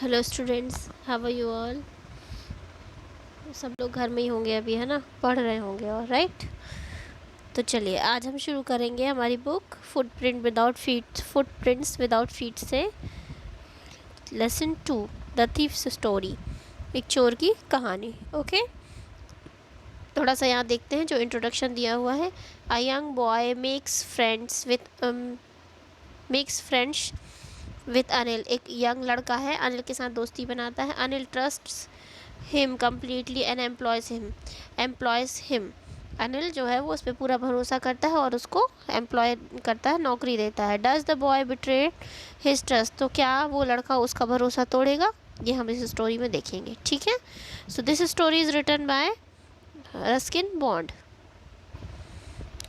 Hello students, how are you all. सब लोग घर में ही होंगे अभी, है ना, पढ़ रहे होंगे और राइट। तो चलिए आज हम शुरू करेंगे हमारी बुक फुटप्रिंट्स विदाउट फीट से लेसन 2 द थीफ्स स्टोरी, एक चोर की कहानी। ओके, थोड़ा सा यहाँ देखते हैं जो इंट्रोडक्शन दिया हुआ है। A young boy makes friends with Anil. एक यंग लड़का है, अनिल के साथ दोस्ती बनाता है। Anil trusts him completely and employees him. Anil जो है वो उस पर पूरा भरोसा करता है और उसको एम्प्लॉय करता है, नौकरी देता है। Does the boy betray his trust. तो क्या वो लड़का उसका भरोसा तोड़ेगा, ये हम इस स्टोरी में देखेंगे। ठीक है, so this story is written by Ruskin Bond.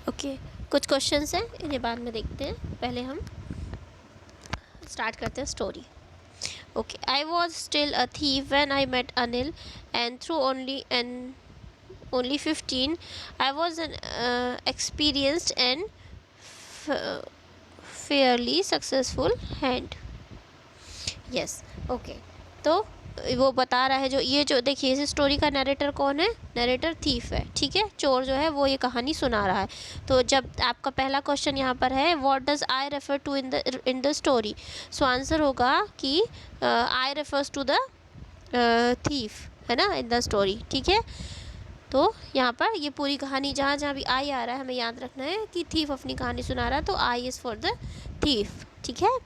Okay, कुछ क्वेश्चंस हैं, इन्हें बाद में देखते हैं। पहले हम स्टार्ट करते हैं story. Okay, I was still a thief when I met Anil, and through only 15, I was an experienced and fairly successful hand. Yes, okay. तो वो बता रहा है, जो देखिए इस स्टोरी का नरेटर कौन है। नरेटर थीफ है, ठीक है, चोर जो है वो ये कहानी सुना रहा है। तो जब आपका पहला क्वेश्चन यहाँ पर है what does I refer to in the story, so answer होगा कि I refers to the thief, है ना, इन द स्टोरी। ठीक है, तो यहाँ पर ये पूरी कहानी जहाँ जहाँ भी आई आ रहा है हमें याद रखना है कि थीफ अपनी कहानी सुना रहा है, तो I is for the thief. ठीक है,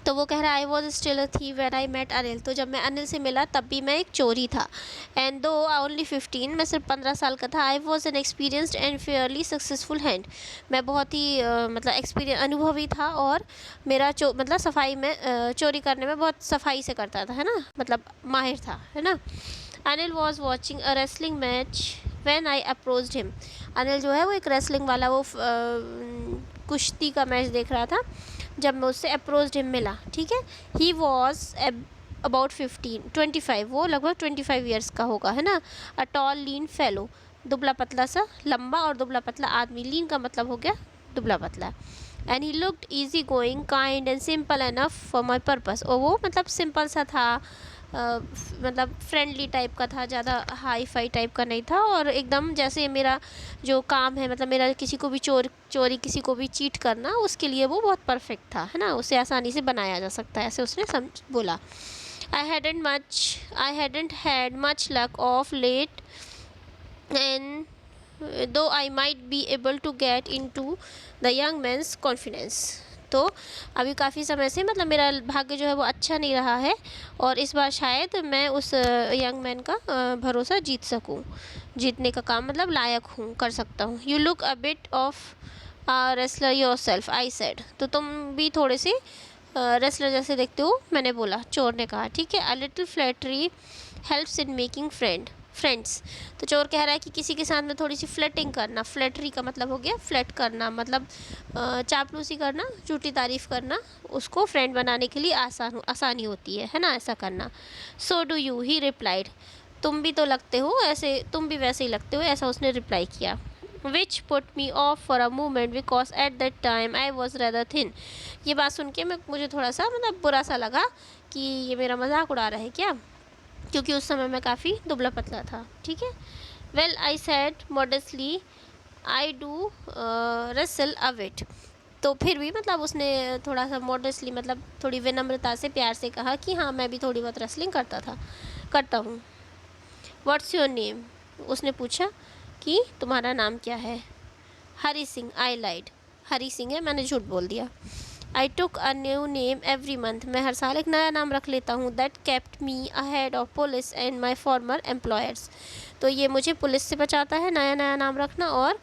तो वो कह रहा है I was still a thief when I met Anil. तो जब मैं अनिल से मिला तब भी मैं एक चोरी था। एंड दो ओनली 15, मैं सिर्फ 15 साल का था। I was an experienced and Fairlie successful hand. मैं बहुत ही मतलब एक्सपीरियंस अनुभवी था और मेरा मतलब सफाई में चोरी करने में बहुत सफाई से करता था, है ना, मतलब माहिर था, है ना। Anil was watching a wrestling match when I approached him. Anil जो है वो एक रेसलिंग वाला वो कुश्ती का मैच देख रहा था जब मैं उससे अप्रोच्ड हिम मिला। ठीक है, ही वॉज अबाउट 25, वो लगभग 25 ईयर्स का होगा, है ना। अ टॉल लीन फेलो, दुबला पतला सा, लंबा और दुबला पतला आदमी। लीन का मतलब हो गया दुबला पतला। And he looked easy going kind and simple enough for my purpose. और वो मतलब सिंपल सा था, मतलब फ्रेंडली टाइप का था, ज़्यादा हाई फाई टाइप का नहीं था। और एकदम जैसे मेरा जो काम है, मतलब मेरा किसी को भी चोरी किसी को भी चीट करना, उसके लिए वो बहुत परफेक्ट था, है ना, उसे आसानी से बनाया जा सकता है, ऐसे उसने बोला। I hadn't had much luck of late and so I might be able to get into the young man's confidence. तो अभी काफ़ी समय से मतलब मेरा भाग्य जो है वो अच्छा नहीं रहा है और इस बार शायद मैं उस यंग मैन का भरोसा जीत सकूं। जीतने का काम मतलब लायक हूँ, कर सकता हूँ। You look a bit of wrestler your self, I said. तो तुम भी थोड़े से रेसलर जैसे देखते हो, मैंने बोला, चोर ने कहा। ठीक है, a little flattery helps in making friends. तो चोर कह रहा है कि किसी के साथ में थोड़ी सी फ्लर्टिंग करना, फ्लैटरी का मतलब हो गया फ्लर्ट करना, मतलब चापलूसी करना, झूठी तारीफ करना, उसको फ्रेंड बनाने के लिए आसानी होती है ना, ऐसा करना। So do you, he replied. तुम भी तो लगते हो ऐसे, तुम भी वैसे ही लगते हो, ऐसा उसने रिप्लाई किया। Which put me of for a moment because at that time I was rather thin. ये बात सुन के मुझे थोड़ा सा मतलब बुरा सा लगा कि ये मेरा मजाक उड़ा रहा है क्या, क्योंकि उस समय मैं काफ़ी दुबला पतला था। ठीक है, well I said modestly I do wrestle avid. तो फिर भी मतलब उसने थोड़ा सा मॉडेस्टली मतलब थोड़ी विनम्रता से प्यार से कहा कि हाँ मैं भी थोड़ी बहुत रेसलिंग करता हूँ। व्हाट्स योर नेम, उसने पूछा कि तुम्हारा नाम क्या है। हरी सिंह, आई लाइड। हरी सिंह है, मैंने झूठ बोल दिया। I took a new name every month, मैं हर साल एक नया नाम रख लेता हूँ। That kept me ahead of police and my former employers. तो ये मुझे पुलिस से बचाता है नया नया नाम रखना, और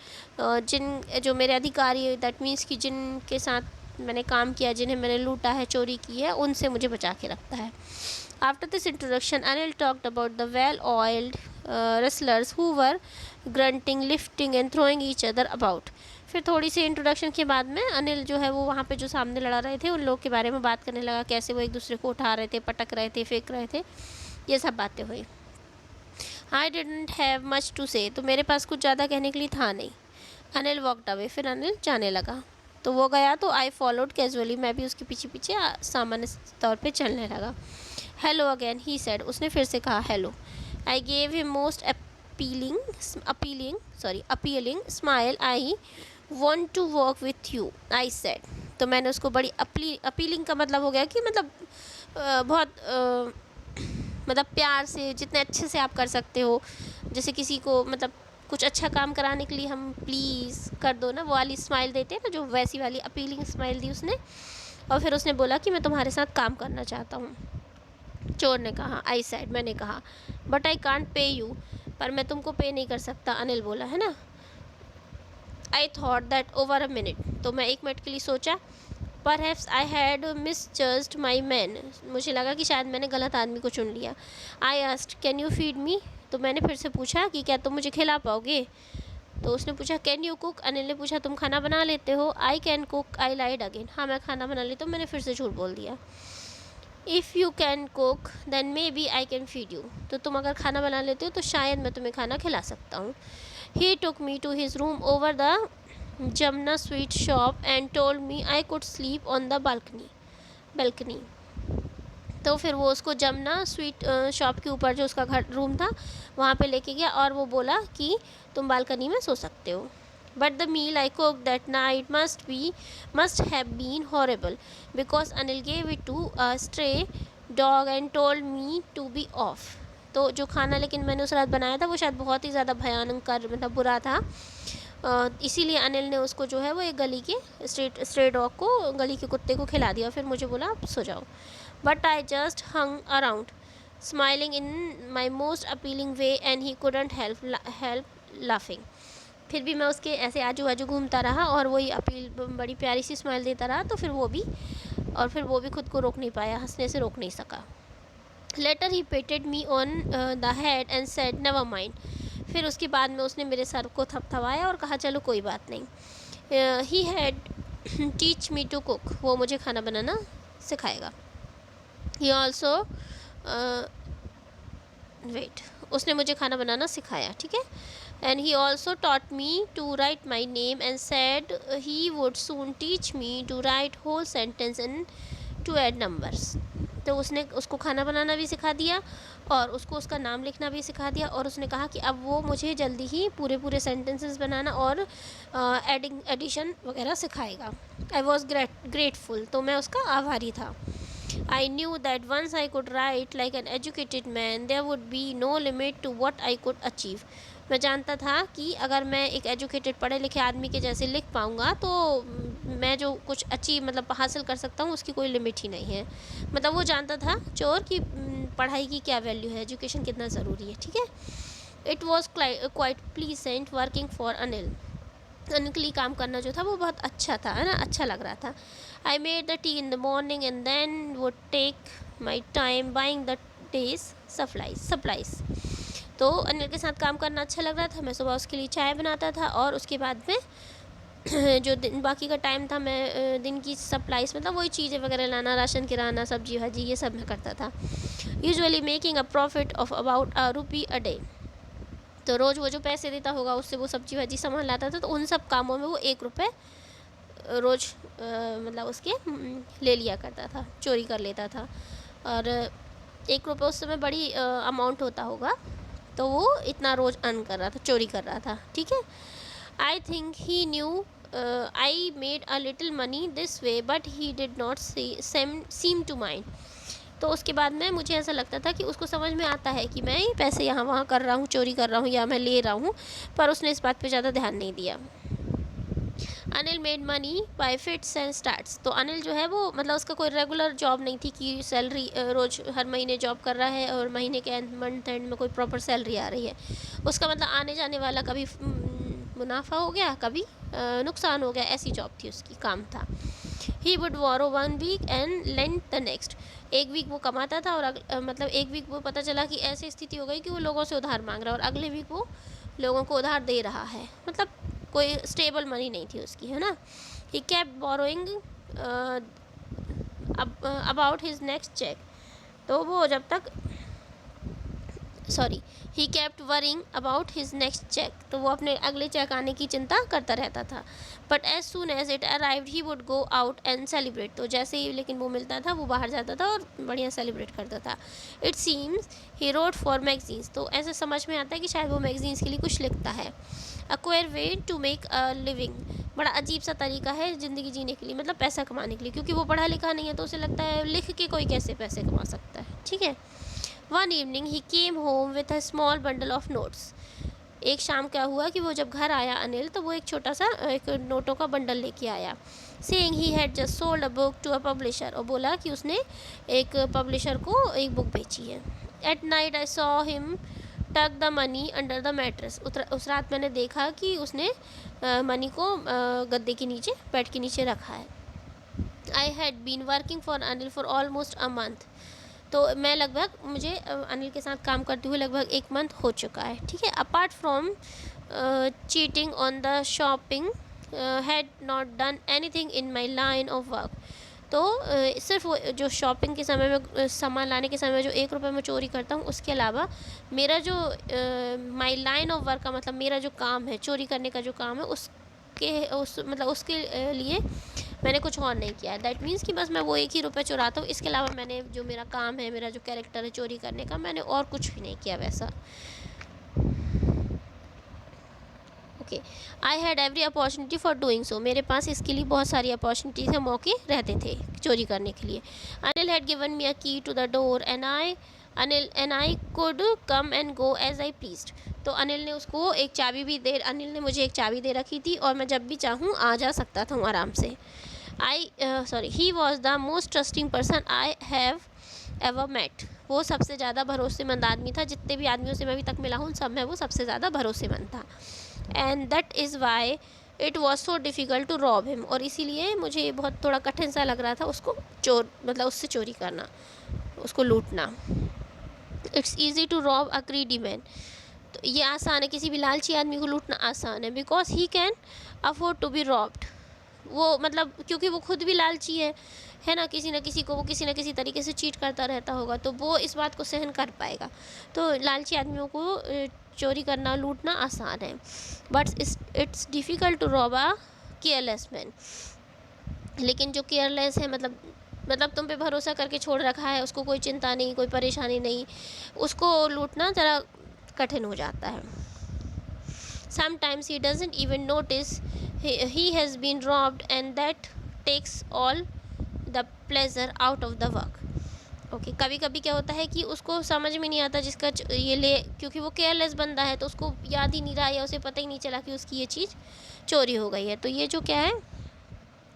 जो मेरे अधिकारी, दैट मीन्स कि जिनके साथ मैंने काम किया, जिन्हें मैंने लूटा है, चोरी की है, उनसे मुझे बचा के रखता है। After this introduction Anil talked about the well oiled wrestlers who were grunting, lifting and throwing each other about. फिर थोड़ी सी इंट्रोडक्शन के बाद में अनिल जो है वो वहाँ पे जो सामने लड़ा रहे थे उन लोग के बारे में बात करने लगा, कैसे वो एक दूसरे को उठा रहे थे, पटक रहे थे, फेंक रहे थे, ये सब बातें हुई। I didn't have much to say, तो मेरे पास कुछ ज़्यादा कहने के लिए था नहीं। अनिल वॉकड अवे, फिर अनिल जाने लगा। तो वो गया तो आई फॉलोड कैजुअली, मैं भी उसके पीछे पीछे सामान्य तौर पे चलने लगा। हेलो अगेन ही सेड, उसने फिर से कहा hello. I gave him most appealing smile. I want to work with you, I said. तो मैंने उसको बड़ी अपीलिंग का मतलब हो गया कि मतलब बहुत मतलब प्यार से, जितने अच्छे से आप कर सकते हो, जैसे किसी को मतलब कुछ अच्छा काम कराने के लिए हम प्लीज़ कर दो ना, वो वाली स्माइल देते हैं ना, जो वैसी वाली अपीलिंग स्माइल दी उसने। और फिर उसने बोला कि मैं तुम्हारे साथ काम करना चाहता हूँ। चोर ने कहा, आई सेड, मैंने कहा, but I can't pay you, पर मैं तुमको पे नहीं कर सकता, अनिल बोला, है ना। I thought that over a minute, तो मैं 1 मिनट के लिए सोचा। Perhaps I had misjudged my man, मुझे लगा कि शायद मैंने गलत आदमी को चुन लिया। I asked can you feed me, तो मैंने फिर से पूछा कि क्या तुम मुझे खिला पाओगे। तो उसने पूछा कैन यू कुक, अनिल ने पूछा तुम खाना बना लेते हो। I can cook, I lied again, हाँ मैं खाना बना लेता हूँ, मैंने फिर से झूठ बोल दिया। If you can cook then maybe I can feed you, तो तुम अगर खाना बना लेते हो तो शायद मैं तुम्हें खाना खिला सकता हूँ। He took me to his room over the Jamuna sweet shop and told me I could sleep on the balcony। तो फिर वो उसको जमुना स्वीट शॉप के ऊपर जो उसका घर रूम था वहाँ पे लेके गया और वो बोला कि तुम बालकनी में सो सकते हो। But the meal I cook that night must have been horrible because Anil gave it to a stray dog and told me to be off. तो जो खाना लेकिन मैंने उस रात बनाया था वो शायद बहुत ही ज़्यादा भयानक मतलब बुरा था, इसीलिए अनिल ने उसको जो है वो एक गली के स्ट्रे डॉग को, गली के कुत्ते को खिला दिया। फिर मुझे बोला आप सो जाओ। But I just hung around smiling in my most appealing way and he couldn't help laughing. फिर भी मैं उसके ऐसे आजू बाजू घूमता रहा और वही अपील बड़ी प्यारी सी स्माइल देता रहा, तो फिर वो भी खुद को रोक नहीं पाया, हंसने से रोक नहीं सका। Later he patted me on the head and said never mind. फिर उसके बाद में उसने मेरे सर को थपथपाया और कहा चलो कोई बात नहीं। He had teach me to cook, वो मुझे खाना बनाना सिखाएगा। ही ऑल्सो वेट, उसने मुझे खाना बनाना सिखाया, ठीक है। And he also taught me to write my name and said he would soon teach me to write whole sentence and to add numbers. तो उसने उसको खाना बनाना भी सिखा दिया और उसको उसका नाम लिखना भी सिखा दिया, और उसने कहा कि अब वो मुझे जल्दी ही पूरे सेंटेंसेस बनाना और एडिशन वगैरह सिखाएगा। आई वॉज ग्रेटफुल, तो मैं उसका आभारी था। I knew that once I could write like an educated man, there would be no limit to what I could achieve. मैं जानता था कि अगर मैं एक एजुकेटेड पढ़े लिखे आदमी के जैसे लिख पाऊँगा तो मैं जो कुछ अचीव मतलब हासिल कर सकता हूँ उसकी कोई लिमिट ही नहीं है। मतलब वो जानता था चोर कि पढ़ाई की क्या वैल्यू है, एजुकेशन कितना ज़रूरी है, ठीक है। It was quite pleasant working for Anil. Anil के लिए काम करना जो था वो बहुत अच्छा था, है ना, अच्छा लग रहा था। I made the tea in the morning and then would take my time buying the day's supplies. तो अनिल के साथ काम करना अच्छा लग रहा था, मैं सुबह उसके लिए चाय बनाता था और उसके बाद में जो दिन बाकी का टाइम था मैं दिन की सप्लाइज मतलब वही चीज़ें वगैरह लाना, राशन किराना, सब्जी भाजी, ये सब मैं करता था। Usually making a profit of about ₹1 a day. तो रोज़ वो जो पैसे देता होगा उससे वो सब्जी भाजी सामान लाता था, तो उन सब कामों में वो ₹1 रोज़ मतलब उसके ले लिया करता था, चोरी कर लेता था। और ₹1 उस समय बड़ी अमाउंट होता होगा, तो वो इतना रोज़ अर्न कर रहा था, चोरी कर रहा था, ठीक है। I think he knew I made a little money this way but he did not seem to mind. तो उसके बाद में मुझे ऐसा लगता था कि उसको समझ में आता है कि मैं पैसे यहाँ वहाँ कर रहा हूँ, चोरी कर रहा हूँ या मैं ले रहा हूँ, पर उसने इस बात पे ज़्यादा ध्यान नहीं दिया। Anil made money by fits and starts. तो अनिल जो है वो मतलब उसका कोई रेगुलर जॉब नहीं थी कि सैलरी रोज़ हर महीने जॉब कर रहा है और महीने के मंथ एंड में कोई प्रॉपर सैलरी आ रही है। उसका मतलब आने जाने वाला कभी मुनाफा हो गया, कभी नुकसान हो गया, ऐसी जॉब थी उसकी, काम था। He would borrow 1 week and lend the next. एक वीक वो कमाता था और मतलब एक वीक वो पता चला कि ऐसी स्थिति हो गई कि वो लोगों से उधार मांग रहा है और अगले वीक वो लोगों को उधार दे रहा है, मतलब कोई स्टेबल मनी नहीं थी उसकी, है ना। He kept borrowing about his next cheque. तो वो जब तक sorry he kept worrying about his next cheque, तो वो अपने अगले चेक आने की चिंता करता रहता था. But as soon as it arrived he would go out and celebrate, तो जैसे ही लेकिन वो मिलता था वो बाहर जाता था और बढ़िया सेलिब्रेट करता था. It seems he wrote for magazines, तो ऐसे समझ में आता है कि शायद वो मैगजीन्स के लिए कुछ लिखता है. A queer way to make a living, बड़ा अजीब सा तरीका है ज़िंदगी जीने के लिए, मतलब पैसा कमाने के लिए, क्योंकि वो पढ़ा लिखा नहीं है तो उसे लगता है लिख के कोई कैसे पैसे कमा सकता है. ठीक है. One evening he came home with a small bundle of notes, एक शाम क्या हुआ कि वो जब घर आया अनिल, तो वो एक छोटा सा एक नोटों का बंडल लेके आया. Saying he had just sold a book to a publisher, और बोला कि उसने एक पब्लिशर को एक बुक बेची है. At night I saw him tuck the money under the mattress, उस रात मैंने देखा कि उसने मनी को गद्दे के नीचे, बेड के नीचे रखा है. I had been working for Anil for almost a month, तो मैं लगभग, मुझे अनिल के साथ काम करते हुए लगभग एक मंथ हो चुका है. ठीक है. Apart from cheating on the shopping had not done anything in my line of work, तो सिर्फ वो जो शॉपिंग के समय में, सामान लाने के समय में जो 1 रुपये में चोरी करता हूँ, उसके अलावा मेरा जो माई लाइन ऑफ वर्क का मतलब मेरा जो काम है, चोरी करने का जो काम है, उसके लिए मैंने कुछ और नहीं किया है. दैट मीन्स कि बस मैं वो 1 ही रुपये चुराता हूँ, इसके अलावा मैंने जो मेरा काम है, मेरा जो कैरेक्टर है चोरी करने का, मैंने और कुछ भी नहीं किया वैसा. Okay. I had every opportunity for doing so, मेरे पास इसके लिए बहुत सारी अपॉर्चुनिटीज़ है, मौके रहते थे चोरी करने के लिए. Anil had given me a key to the door and I could come and go as I pleased, तो अनिल ने मुझे एक चाबी दे रखी थी और मैं जब भी चाहूँ आ जा सकता था आराम से. He was the most trusting person I have ever met, वो सबसे ज़्यादा भरोसेमंद आदमी था, जितने भी आदमियों से मैं अभी तक मिला हूँ सब में वो सबसे ज़्यादा भरोसेमंद था. And that is why it was so difficult to rob him, और इसीलिए मुझे बहुत थोड़ा कठिन सा लग रहा था उसको उससे चोरी करना, उसको लूटना. It's easy to rob a greedy man, तो ये आसान है, किसी भी लालची आदमी को लूटना आसान है. Because he can afford to be robbed, वो मतलब क्योंकि वो खुद भी लालची है ना, किसी न किसी को वो किसी न किसी तरीके से चीट करता रहता होगा, तो वो इस बात को सहन कर पाएगा. तो लालची आदमियों को चोरी करना, लूटना आसान है. But it's difficult to rob a careless man, लेकिन जो केयरलेस है, मतलब तुम पे भरोसा करके छोड़ रखा है, उसको कोई चिंता नहीं, कोई परेशानी नहीं, उसको लूटना ज़रा कठिन हो जाता है. Sometimes he doesn't even notice he has been robbed, and that takes all the pleasure out of the work. Okay. कभी कभी क्या होता है कि उसको समझ में नहीं आता जिसका ये ले, क्योंकि वो केयरलेस बंदा है, तो उसको याद ही नहीं रहा या उसे पता ही नहीं चला कि उसकी ये चीज़ चोरी हो गई है. तो ये जो क्या है,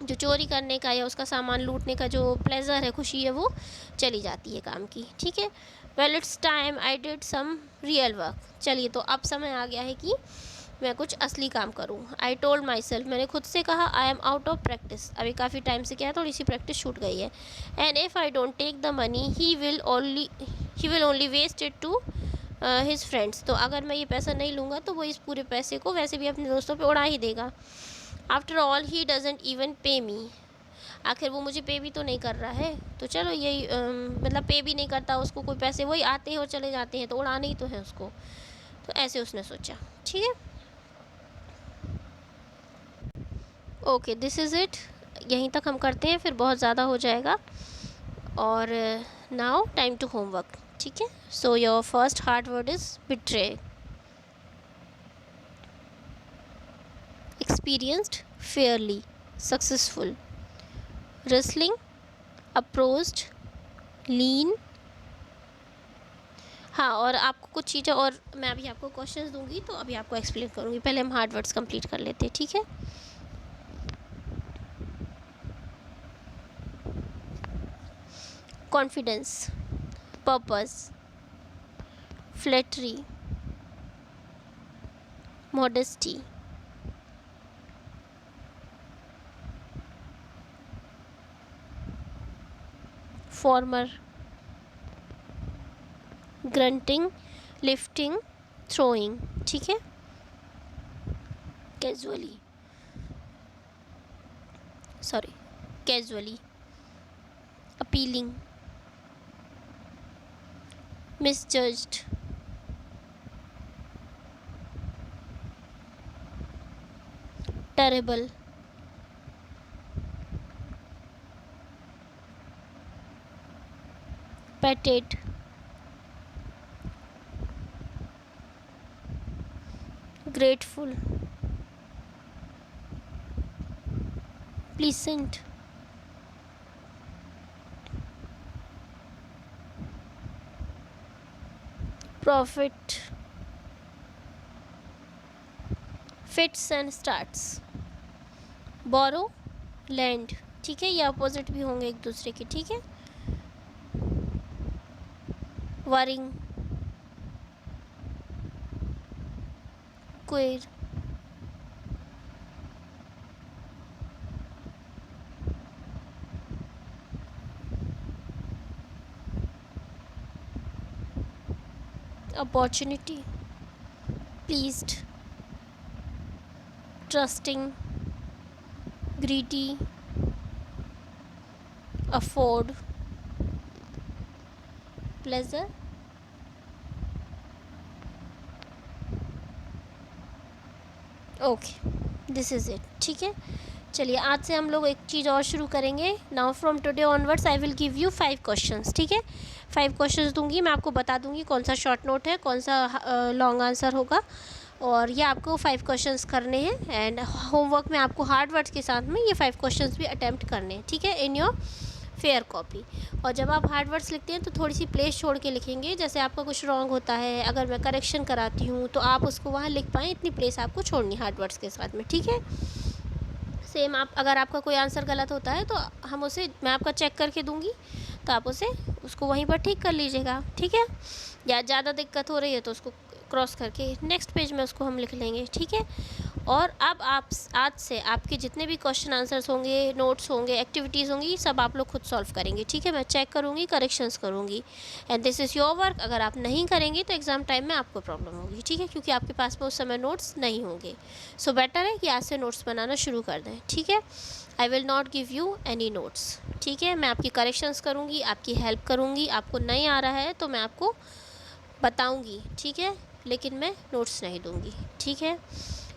जो चोरी करने का या उसका सामान लूटने का जो प्लेजर है, खुशी है, वो चली जाती है काम की. ठीक है. Well it's time I did some real work, चलिए तो अब समय आ गया है कि मैं कुछ असली काम करूँ. आई टोल्ड माई सेल्फ, मैंने खुद से कहा, I am out of practice, अभी काफ़ी टाइम से क्या है, थोड़ी सी प्रैक्टिस छूट गई है. And if I don't take the money he will only waste it to his friends, तो अगर मैं ये पैसा नहीं लूँगा तो वो इस पूरे पैसे को वैसे भी अपने दोस्तों पे उड़ा ही देगा. After all he doesn't even पे मी, आखिर वो मुझे पे भी तो नहीं कर रहा है, तो चलो यही मतलब पे भी नहीं करता, उसको कोई पैसे वही आते हैं और चले जाते हैं, तो उड़ाने ही तो है उसको. तो ऐसे उसने सोचा. ठीक है. ओके, दिस इज़ इट, यहीं तक हम करते हैं, फिर बहुत ज़्यादा हो जाएगा. और नाउ टाइम टू होमवर्क. ठीक है. So your first hard word is betray. Experienced, fairly, successful. Wrestling, approached, lean. हाँ, और आपको कुछ चीज़ें और मैं अभी आपको क्वेश्चंस दूंगी, तो अभी आपको एक्सप्लेन करूँगी, पहले हम हार्ड वर्ड्स कंप्लीट कर लेते हैं. ठीक है. Confidence, purpose, flattery, modesty, former, grunting, lifting, throwing. ठीक है. Casually, appealing, misjudged, terrible, petite, grateful, pleasant, profit, fits and starts, borrow, lend। ठीक है, ये अपोजिट भी होंगे एक दूसरे के। ठीक है, worrying, क्वेर, opportunity, pleased, trusting, greedy, afford, pleasure, okay, this is it. ठीक है, चलिए आज से हम लोग एक चीज़ और शुरू करेंगे। Now from today onwards I will give you 5 questions. ठीक है, 5 क्वेश्चंस दूंगी, मैं आपको बता दूंगी कौन सा शॉर्ट नोट है, कौन सा लॉन्ग आंसर होगा, और ये आपको 5 क्वेश्चंस करने हैं। एंड होमवर्क में आपको हार्ड वर्ड्स के साथ में ये 5 क्वेश्चंस भी अटैम्प्ट करने हैं। ठीक है, इन योर फेयर कॉपी। और जब आप हार्ड वर्ड्स लिखते हैं तो थोड़ी सी प्लेस छोड़ के लिखेंगे, जैसे आपका कुछ रॉन्ग होता है, अगर मैं करेक्शन कराती हूँ तो आप उसको वहाँ लिख पाएँ, इतनी प्लेस आपको छोड़नी हार्ड वर्ड्स के साथ में। ठीक है, सेम आप अगर आपका कोई आंसर गलत होता है तो हम उसे मैं आपका चेक करके दूंगी, तो आप उसको वहीं पर ठीक कर लीजिएगा। ठीक है, या ज़्यादा दिक्कत हो रही है तो उसको क्रॉस करके नेक्स्ट पेज में उसको हम लिख लेंगे। ठीक है, और अब आप आज से आपके जितने भी क्वेश्चन आंसर्स होंगे, नोट्स होंगे, एक्टिविटीज़ होंगी, सब आप लोग खुद सॉल्व करेंगे। ठीक है, मैं चेक करूँगी, करेक्शंस करूँगी, and this is your work. अगर आप नहीं करेंगे तो एग्ज़ाम टाइम में आपको प्रॉब्लम होगी। ठीक है, क्योंकि आपके पास में उस समय नोट्स नहीं होंगे। सो बेटर है कि आज से नोट्स बनाना शुरू कर दें। ठीक है, I will not give you any notes. ठीक है, मैं आपकी करेक्शंस करूँगी, आपकी हेल्प करूँगी। आपको नहीं आ रहा है तो मैं आपको बताऊँगी। ठीक है, लेकिन मैं नोट्स नहीं दूँगी। ठीक है,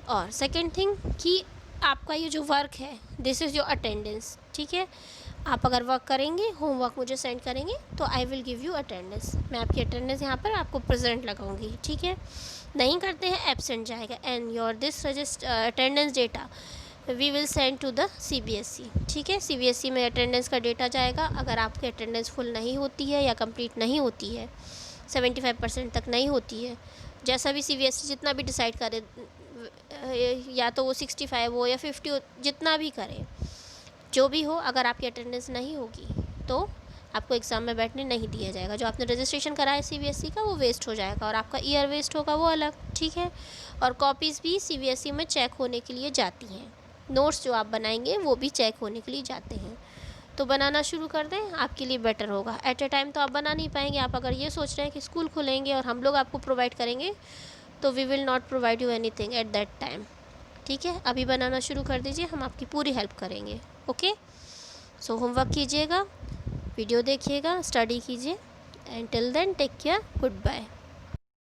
और सेकेंड थिंग कि आपका ये जो वर्क है, दिस इज़ योर अटेंडेंस। ठीक है, आप अगर वर्क करेंगे, होमवर्क मुझे सेंड करेंगे तो I will give you attendance. मैं आपकी अटेंडेंस यहाँ पर आपको प्रेजेंट लगाऊंगी। ठीक है, नहीं करते हैं एब्सेंट जाएगा, and your this attendance data we will send to the CBSE। ठीक है, CBSE में अटेंडेंस का डेटा जाएगा। अगर आपकी अटेंडेंस फुल नहीं होती है या कंप्लीट नहीं होती है, 75% तक नहीं होती है, जैसा भी CBSE जितना भी डिसाइड करे, या तो वो 65 हो या 50 हो, जितना भी करे, जो भी हो, अगर आपकी अटेंडेंस नहीं होगी तो आपको एग्ज़ाम में बैठने नहीं दिया जाएगा। जो आपने रजिस्ट्रेशन कराया CBSE का वो वेस्ट हो जाएगा, और आपका ईयर वेस्ट होगा वो अलग। ठीक है, और कॉपीज़ भी CBSE में चेक होने के लिए जाती हैं, नोट्स जो आप बनाएंगे वो भी चेक होने के लिए जाते हैं। तो बनाना शुरू कर दें, आपके लिए बेटर होगा। एट ए टाइम तो आप बना नहीं पाएंगे। आप अगर ये सोच रहे हैं कि स्कूल खुलेंगे और हम लोग आपको प्रोवाइड करेंगे, तो we will not provide you anything at that time. ठीक है, अभी बनाना शुरू कर दीजिए, हम आपकी पूरी हेल्प करेंगे। ओके, सो होमवर्क कीजिएगा, वीडियो देखिएगा, स्टडी कीजिए, and till then take care, good bye.